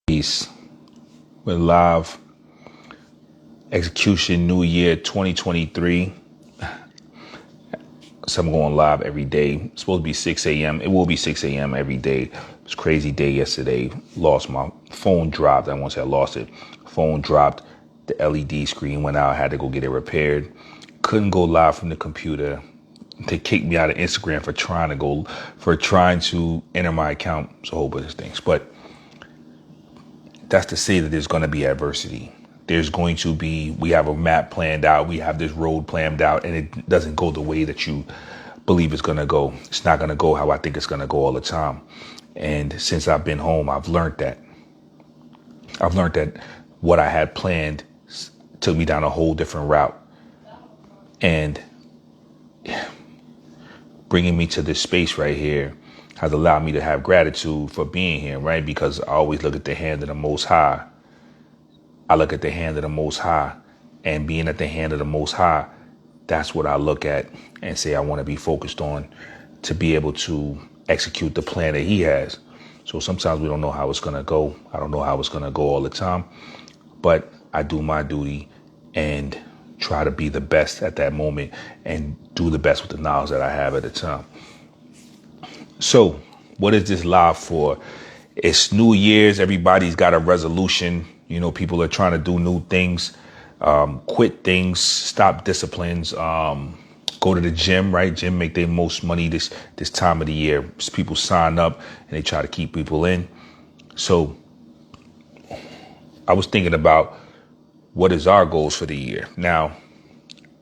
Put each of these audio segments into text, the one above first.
Peace. We're live. Execution New Year 2023. So I'm going live every day. It's supposed to be 6 a.m. It will be 6 a.m. every day. It was a crazy day yesterday. Lost my phone dropped. I won't say I lost it. Phone dropped. The LED screen went out. I had to go get it repaired. Couldn't go live from the computer. They kicked me out of Instagram for trying to enter my account. It's a whole bunch of things. But that's to say that there's going to be adversity. We have a map planned out. We have this road planned out, and it doesn't go the way that you believe it's going to go. It's not going to go how I think it's going to go all the time. And since I've been home, I've learned that what I had planned took me down a whole different route. And bringing me to this space right here has allowed me to have gratitude for being here, right? Because I always look at the hand of the Most High. I look at the hand of the Most High, and being at the hand of the Most High, that's what I look at and say I want to be focused on to be able to execute the plan that He has. So sometimes we don't know how it's going to go. I don't know how it's going to go all the time, but I do my duty and try to be the best at that moment and do the best with the knowledge that I have at the time. So what is this live for? It's New Year's. Everybody's got a resolution. You know, people are trying to do new things, quit things, stop disciplines, go to the gym, right? Gym make their most money this time of the year. People sign up and they try to keep people in. So I was thinking about what is our goals for the year. Now,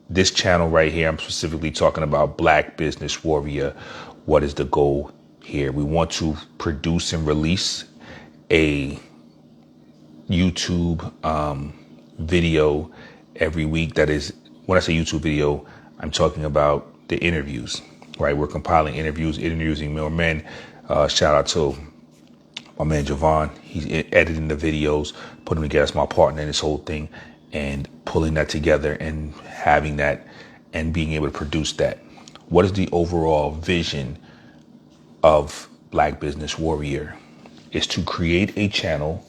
this channel right here, I'm specifically talking about Black Business Warrior. What is the goal here? We want to produce and release a YouTube video every week. That is, when I say YouTube video, I'm talking about the interviews, right? We're compiling interviews, interviewing more men. Shout out to my man Javon. He's editing the videos, putting them together as my partner in this whole thing, and pulling that together and having that and being able to produce that. What is the overall vision of Black Business Warrior? Is to create a channel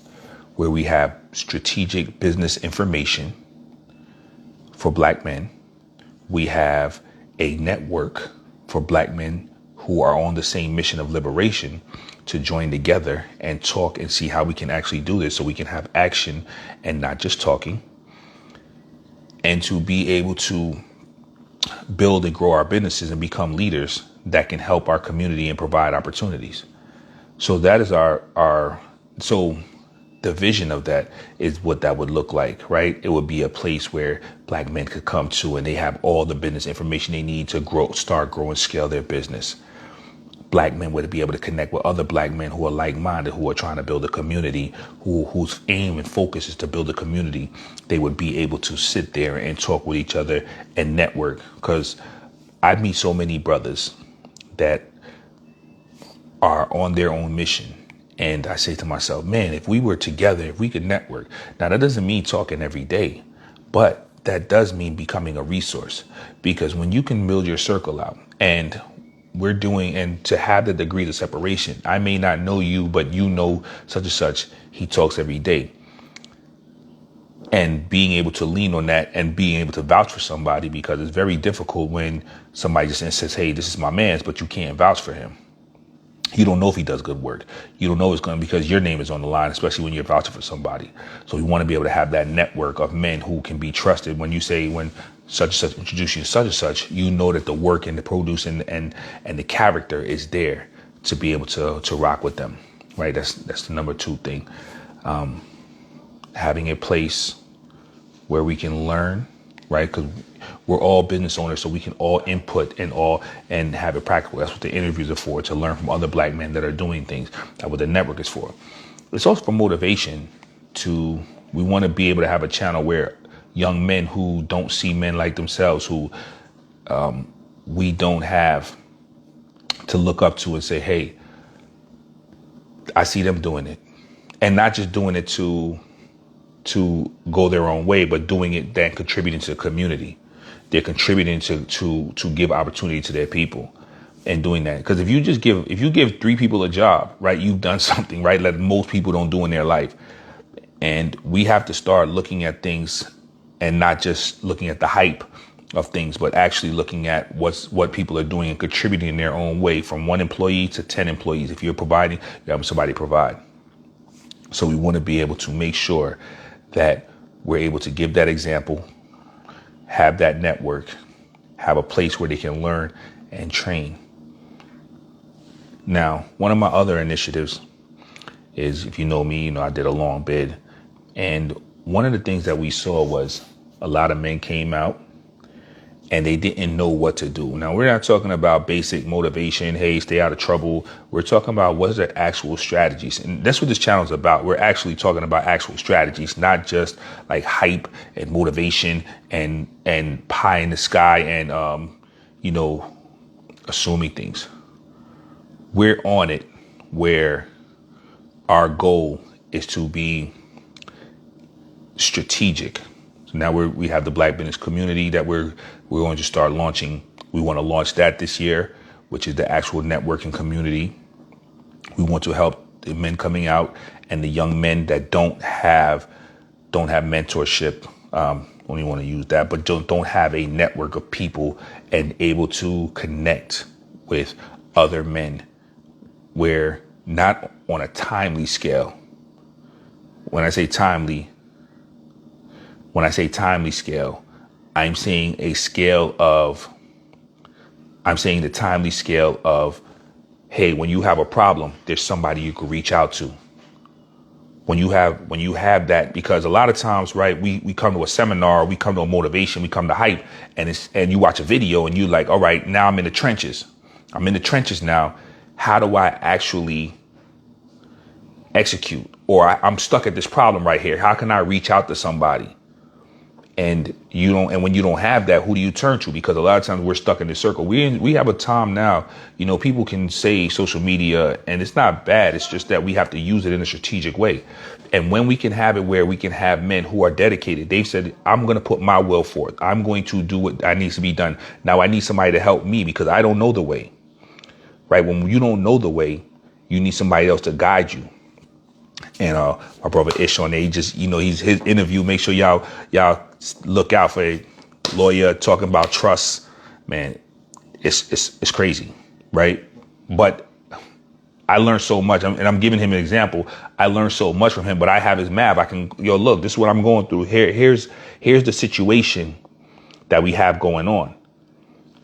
where we have strategic business information for Black men. We have a network for Black men who are on the same mission of liberation to join together and talk and see how we can actually do this so we can have action and not just talking, and to be able to build and grow our businesses and become leaders that can help our community and provide opportunities. So that is so the vision of that is what that would look like, right? It would be a place where Black men could come to and they have all the business information they need to start, grow, and scale their business. Black men would be able to connect with other Black men who are like-minded, who are trying to build a community, whose aim and focus is to build a community. They would be able to sit there and talk with each other and network. Because I meet so many brothers that are on their own mission. And I say to myself, man, if we were together, if we could network. Now, that doesn't mean talking every day, but that does mean becoming a resource. Because when you can build your circle out, and to have the degrees of separation, I may not know you, but you know such and such, he talks every day. And being able to lean on that and being able to vouch for somebody, because it's very difficult when somebody just says, hey, this is my man's, but you can't vouch for him. You don't know if he does good work. You don't know it's going to, because your name is on the line, especially when you're vouching for somebody. So we want to be able to have that network of men who can be trusted. When such and such introduce you to such and such, you know that the work and the produce and the character is there to be able to rock with them, right? That's the number two thing. Having a place where we can learn, right? Because we're all business owners, so we can all input and have it practical. That's what the interviews are for, to learn from other Black men that are doing things. That's what the network is for. It's also for motivation. We want to be able to have a channel where young men who don't see men like themselves, who we don't have to look up to and say, hey, I see them doing it. And not just doing it to go their own way, but doing it then contributing to the community. They're contributing to give opportunity to their people. and doing that. Because if you give 3 people a job, right, you've done something, right, that most people don't do in their life. And we have to start looking at things and not just looking at the hype of things, but actually looking at what people are doing and contributing in their own way, from 1 employee to 10 employees. If you're providing, you have somebody provide. So we want to be able to make sure that we're able to give that example, have that network, have a place where they can learn and train. Now, one of my other initiatives is, if you know me, I did a long bid. And one of the things that we saw was a lot of men came out and they didn't know what to do. Now, we're not talking about basic motivation, hey, stay out of trouble. We're talking about what are the actual strategies. And that's what this channel is about. We're actually talking about actual strategies, not just like hype and motivation and pie in the sky and, assuming things. We're on it where our goal is to be strategic. So now we have the Black business community that we're going to start launching. We want to launch that this year, which is the actual networking community. We want to help the men coming out and the young men that don't have mentorship. Don't even want to use that, but don't have a network of people and able to connect with other men. Where not on a timely scale. When I say timely scale, I'm saying the timely scale of, hey, when you have a problem, there's somebody you can reach out to. When you have that, because a lot of times, right, we come to a seminar, we come to a motivation, we come to hype, and you watch a video and you like, all right, now I'm in the trenches. I'm in the trenches now. How do I actually execute? Or I'm stuck at this problem right here. How can I reach out to somebody? And when you don't have that, who do you turn to? Because a lot of times we're stuck in this circle. We have a time now, people can say social media and it's not bad. It's just that we have to use it in a strategic way. And when we can have it where we can have men who are dedicated, they've said, I'm going to put my will forth. I'm going to do what needs to be done. Now I need somebody to help me because I don't know the way. Right? When you don't know the way, you need somebody else to guide you. And my brother Ish on there, his interview. Make sure y'all look out for a lawyer talking about trust. Man, it's crazy, right? But I learned so much, and I'm giving him an example. I learned so much from him, but I have his map. I can, look, this is what I'm going through. Here's the situation that we have going on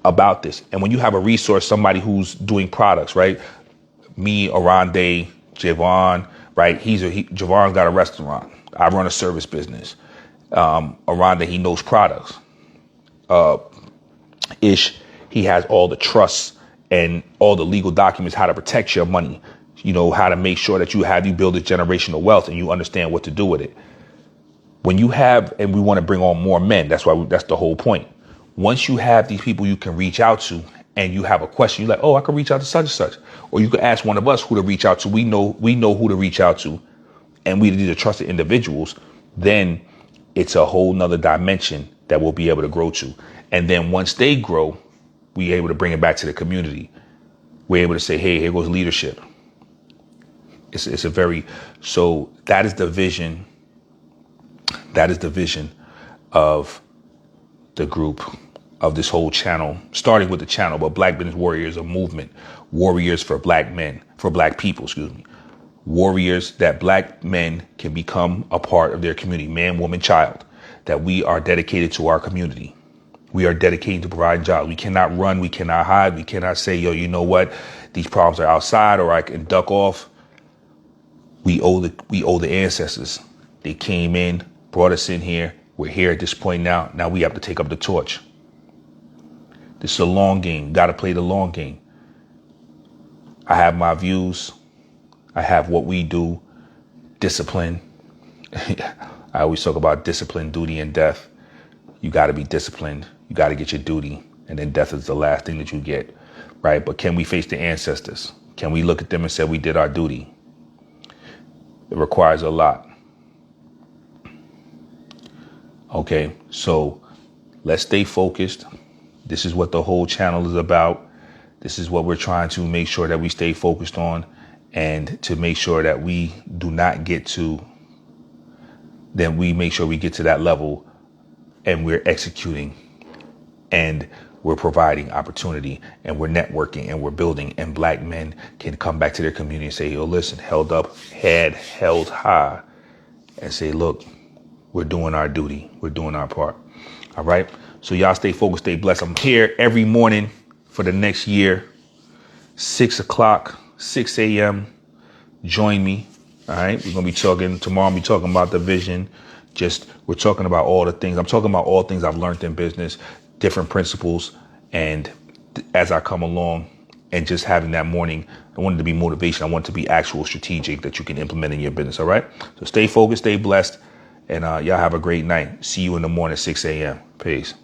about this. And when you have a resource, somebody who's doing products, right? Me, Arande, Javon, right? Javon's got a restaurant. I run a service business. Arande, he knows products. Ish, he has all the trusts and all the legal documents, how to protect your money, how to make sure that you build a generational wealth and you understand what to do with it. When you have, and we want to bring on more men, that's the whole point. Once you have these people you can reach out to and you have a question, you're like, oh, I can reach out to such and such. Or you can ask one of us who to reach out to. We know who to reach out to. And these are trusted individuals. Then it's a whole nother dimension that we'll be able to grow to. And then once they grow, we're able to bring it back to the community. We're able to say, hey, here goes leadership. So that is the vision. That is the vision of the group, of this whole channel, starting with the channel, but Black Business Warriors, a movement, warriors for Black men, for Black people, warriors that Black men can become a part of their community, man, woman, child, that we are dedicated to our community. We are dedicated to providing jobs. We cannot run. We cannot hide. We cannot say, yo, you know what? These problems are outside or I can duck off. We owe the ancestors. They came in, brought us in here. We're here at this point now. Now we have to take up the torch. This is a long game. Got to play the long game. I have my views. I have what we do. Discipline. I always talk about discipline, duty, and death. You got to be disciplined. You got to get your duty. And then death is the last thing that you get. Right? But can we face the ancestors? Can we look at them and say we did our duty? It requires a lot. Okay, so let's stay focused. This is what the whole channel is about. This is what we're trying to make sure that we stay focused on, and to make sure that we do not get to, then we make sure we get to that level and we're executing and we're providing opportunity and we're networking and we're building, and black men can come back to their community and say, yo, listen, held up, head held high, and say, look, we're doing our duty. We're doing our part. All right. So y'all stay focused, stay blessed. I'm here every morning for the next year, 6 o'clock, 6 a.m. Join me. All right. We're going to be talking tomorrow. I'll be talking about the vision. We're talking about all the things. I'm talking about all things I've learned in business, different principles. And as I come along and just having that morning, I want it to be motivation. I want it to be actual strategic that you can implement in your business. All right. So stay focused, stay blessed, and y'all have a great night. See you in the morning, 6 a.m. Peace.